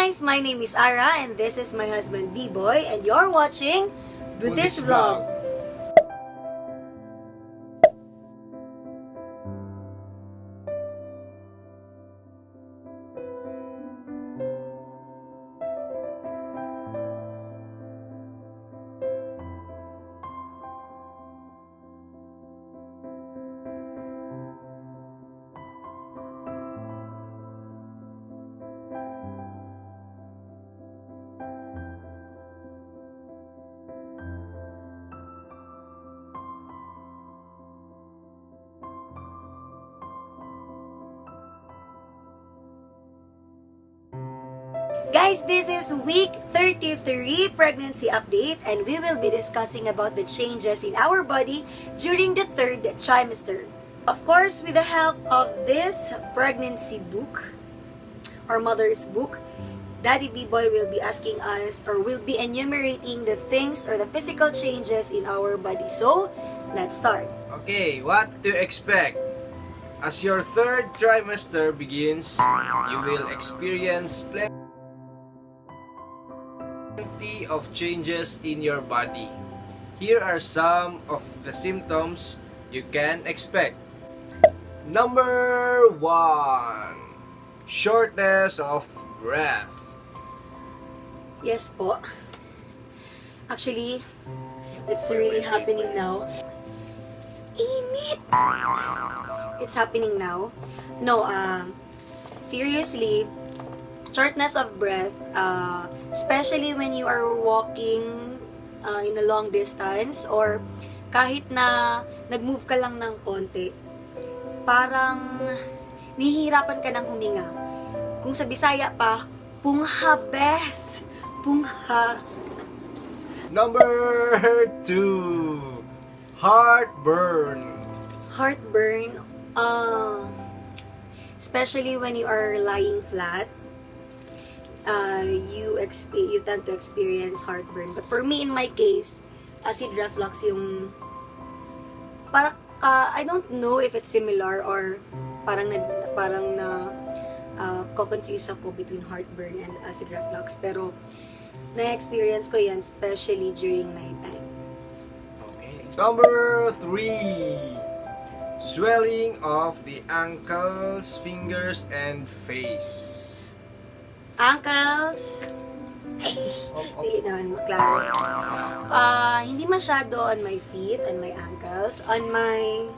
guys, my name is Ara and this is my husband B-Boy and you're watching Buntis Vlog. Guys, this is week 33 pregnancy update and we will be discussing about the changes in our body during the third trimester. Of course, with the help of this pregnancy book or mother's book, Daddy B-Boy will be asking us or will be enumerating the things or the physical changes in our body. So, let's start. Okay, what to expect? As your third trimester begins, you will experience plenty of changes in your body. Here are some of the symptoms you can expect. Number 1. Shortness of breath. Yes po. Actually, it's really happening now. Init! It's happening now. No, seriously, shortness of breath, especially when you are walking in a long distance or kahit na nag-move ka lang ng konti, parang nihihirapan ka ng huminga. Kung sa Bisaya pa, punghabes! Pungha! Number 2. Heartburn. Heartburn, especially when you are lying flat, you tend to experience heartburn. But for me, in my case, acid reflux yung parang I don't know if it's similar or parang na co-confuse ako between heartburn and acid reflux, pero na-experience ko yan especially during nighttime. Okay. Number 3. Swelling of the ankles, fingers, and face. Ankles, dili naman maklaro. Hindi masyado on my feet and my ankles. On my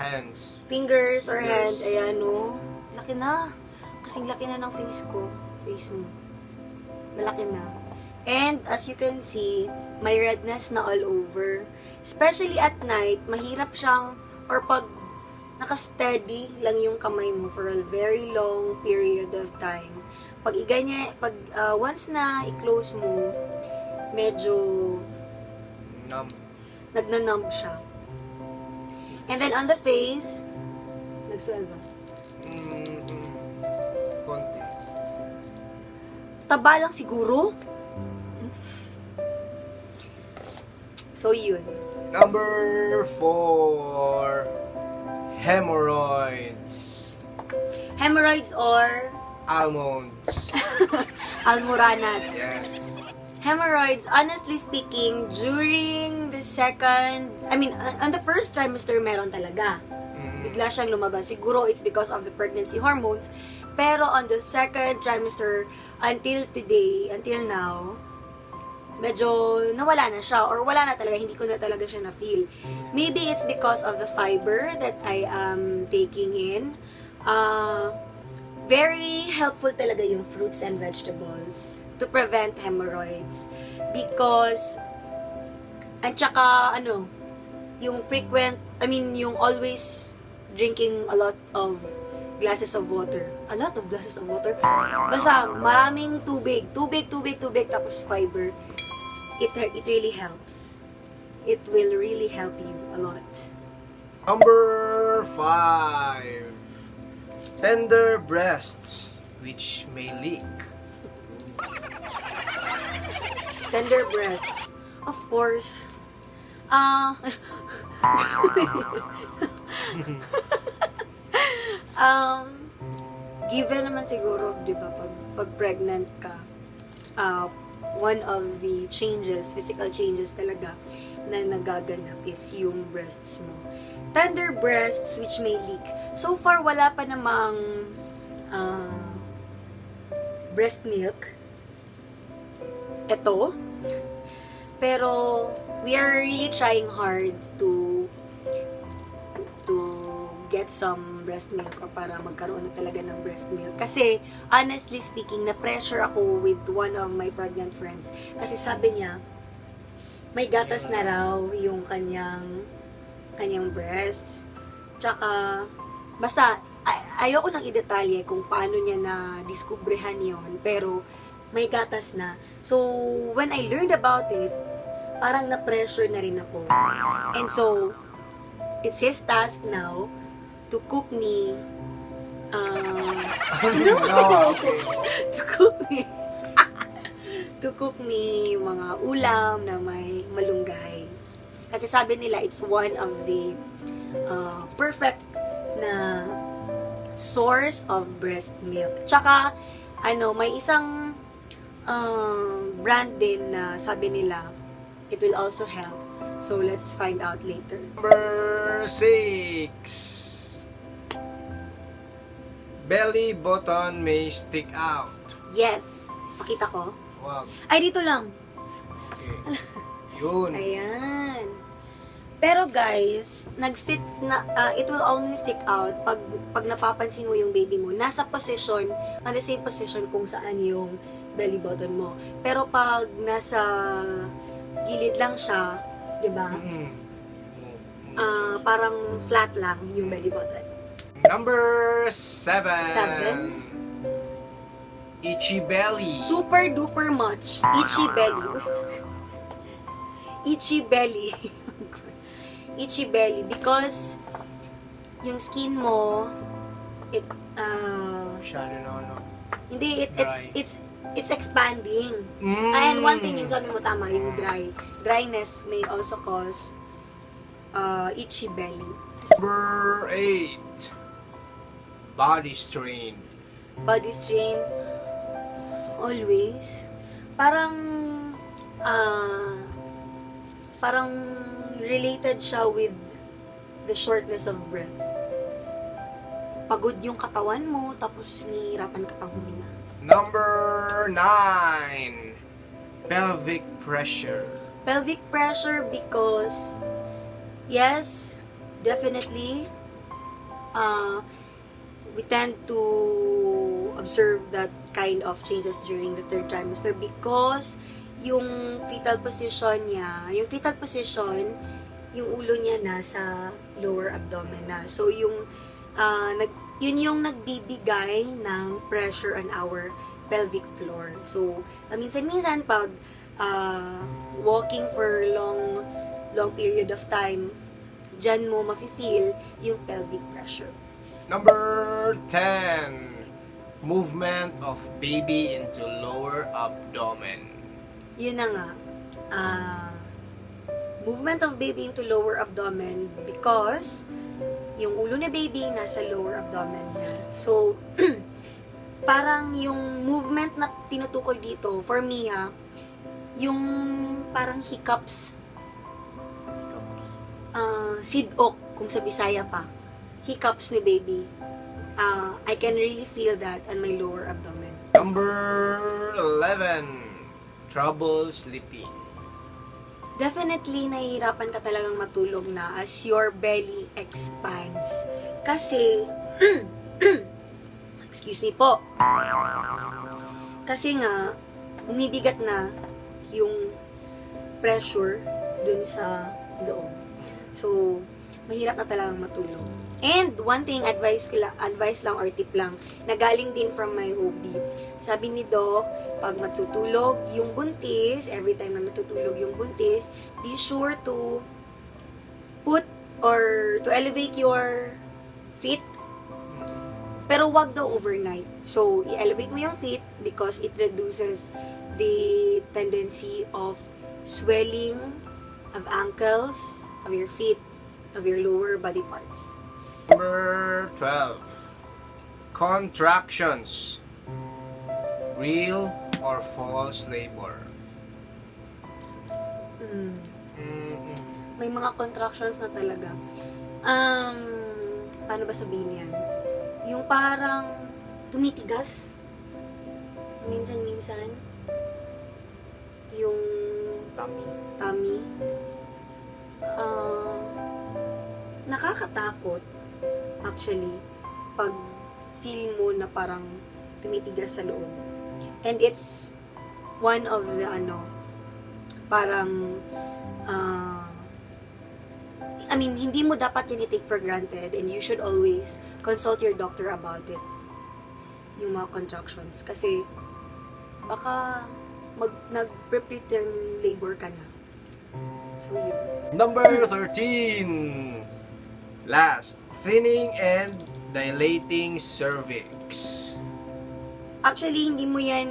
Hands. fingers or hands, ayan o. Laki na. Kasing laki na ng face ko. Face mo. Malaki na. And as you can see, may redness na all over. Especially at night, mahirap siyang, or pag naka-steady lang yung kamay mo for a very long period of time. Pag once na i-close mo, medyo Numb. nagna-numb siya. And then on the face, nag-swell ba? Konti. Taba lang siguro. So yun. Number 4. Hemorrhoids. Hemorrhoids or Almonds. almoranas. Yes. Hemorrhoids, honestly speaking, during the on the first trimester meron talaga. Bigla siyang lumabas. Siguro it's because of the pregnancy hormones. Pero on the second trimester, until today, until now, medyo nawala na siya or wala na talaga, hindi ko na talaga siya na-feel. Maybe it's because of the fiber that I am taking in. Very helpful talaga yung fruits and vegetables to prevent hemorrhoids. Because, at saka, yung yung always drinking a lot of glasses of water. A lot of glasses of water. Basta, maraming tubig, tapos fiber. It really helps. It will really help you a lot. Number 5. Tender breasts, which may leak. Tender breasts. Of course. given naman siguro, di ba, pag pregnant ka, one of the changes, physical changes talaga, na nagaganap is yung breasts mo. Tender breasts which may leak. So far, wala pa namang breast milk. Ito. Pero, we are really trying hard to get some breast milk or para magkaroon na talaga ng breast milk. Kasi, honestly speaking, na-pressure ako with one of my pregnant friends. Kasi sabi niya, may gatas na raw yung kanyang breasts. Tsaka, basta, ayoko nang i-detalye kung paano niya na-diskubrehan yon, pero may gatas na. So, when I learned about it, parang na-pressure na rin ako. And so, it's his task now to cook me to cook me mga ulam na may malunggay. Kasi sabi nila, it's one of the perfect na source of breast milk. Tsaka, may isang brand din na sabi nila, it will also help. So, let's find out later. Number 6. Belly button may stick out. Yes. Pakita ko. Wow. Ay, dito lang. Okay. Yun. Ayan. Pero guys, it will only stick out pag napapansin mo yung baby mo. Nasa position, on the same position kung saan yung belly button mo. Pero pag nasa gilid lang siya, di ba? Parang flat lang yung belly button. Number 7. Itchy belly. Super duper much. Itchy belly. Itchy belly. Itchy belly because yung skin mo, hindi, it's expanding. And one thing yung sabi mo tama, yung dryness may also cause itchy belly. Number 8. Body strain. Body strain, always. Parang related siya with the shortness of breath. Pagod yung katawan mo, tapos nihirapan ka pang huminga. Number 9. Pelvic pressure. Pelvic pressure because, yes, definitely, we tend to observe that kind of changes during the 3rd trimester because yung fetal position, yung ulo niya nasa lower abdomen na. So, yun yung nagbibigay ng pressure on our pelvic floor. So, minsan-minsan pag walking for long period of time, dyan mo mafe-feel yung pelvic pressure. Number 10. Movement of baby into lower abdomen. Yun na nga. Movement of baby into lower abdomen because yung ulo ni baby nasa lower abdomen niya. So, parang yung movement na tinutukoy dito, for me yung parang hiccups. Sidok, kung sa Bisaya pa. Hiccups ni baby. I can really feel that on my lower abdomen. Number 11. Trouble sleeping. Definitely, nahihirapan ka talagang matulog na as your belly expands. Kasi, excuse me po. Kasi nga, umibigat na yung pressure dun sa loob. So, mahirap na talagang matulog. And one thing, advice lang or tip lang, na galing din from my OB. Sabi ni Doc, pag matutulog yung buntis, every time na matutulog yung buntis, be sure to put or to elevate your feet. Pero wag daw overnight. So, i-elevate mo yung feet because it reduces the tendency of swelling of ankles, of your feet, of your lower body parts. Number 12. Contractions. Real or false labor? May mga contractions na talaga. Paano ba sabihin yan? Yung parang tumitigas. Minsan-minsan. Yung tummy. Nakakatakot. Actually. Pag feel mo na parang tumitigas sa loob. And it's one of the parang hindi mo dapat yun i-take for granted, and you should always consult your doctor about it. Yung mga contractions. Kasi baka nag-preterm labor ka na. So yun. Number 13. Last. Thinning and dilating cervix. Actually, hindi mo yan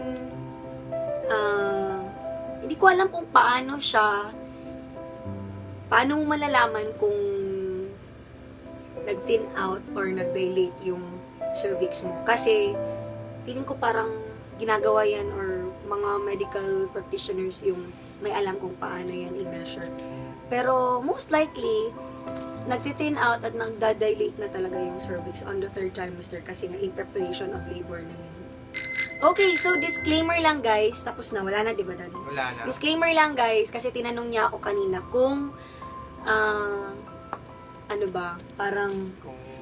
hindi ko alam kung paano mo malalaman kung nag-thin out or nag-dilate yung cervix mo. Kasi, feeling ko parang ginagawa yan or mga medical practitioners yung may alam kung paano yan i-measure. Pero, most likely, nag-thin out at nag-dilate na talaga yung cervix on the 3rd trimester kasi nga in preparation of labor na yan. Okay, so disclaimer lang guys. Tapos na, wala na, di ba, Daddy? Wala na. Disclaimer lang guys, kasi tinanong niya ako kanina kung parang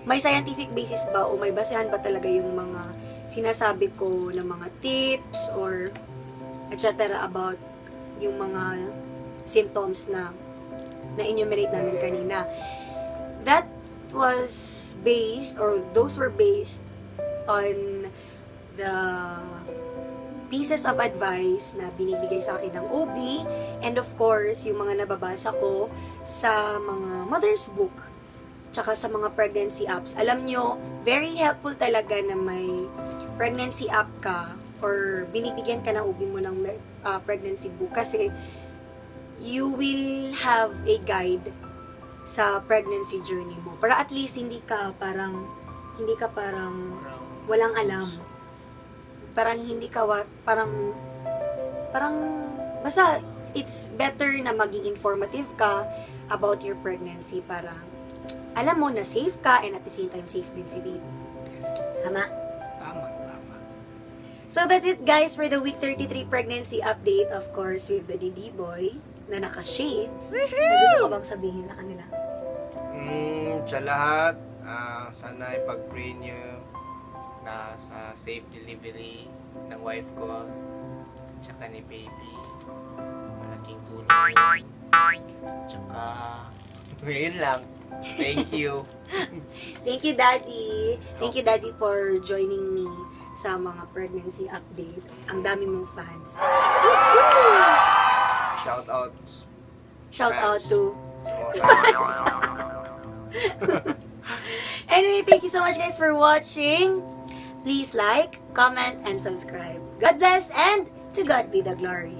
may scientific basis ba o may basehan ba talaga yung mga sinasabi ko na mga tips or etc. about yung mga symptoms na enumerate namin kanina. That was based, or those were based on the pieces of advice na binibigay sa akin ng OB, and of course, yung mga nababasa ko sa mga mother's book, tsaka sa mga pregnancy apps. Alam nyo, very helpful talaga na may pregnancy app ka or binibigyan ka ng OB mo ng pregnancy book kasi you will have a guide sa pregnancy journey mo. Para at least hindi ka parang walang alam. Parang hindi ka parang basta it's better na maging informative ka about your pregnancy para alam mo na safe ka and at the same time safe din si baby. Yes. Tama? Tama. So that's it guys for the week 33 pregnancy update, of course with the DD boy na naka-shades. Gusto ko bang sabihin na kanila? Sa lahat, sana ipag-pray nyo na sa safe delivery ng wife ko tsaka ni baby. Malaking tulong. Tsaka ngayon lang. Thank you. Thank you, Daddy. Thank you, Daddy, for joining me sa mga pregnancy update. Ang dami mong fans. Shout out to Anyway, thank you so much guys for watching. Please like, comment, and subscribe. God bless, and to God be the glory.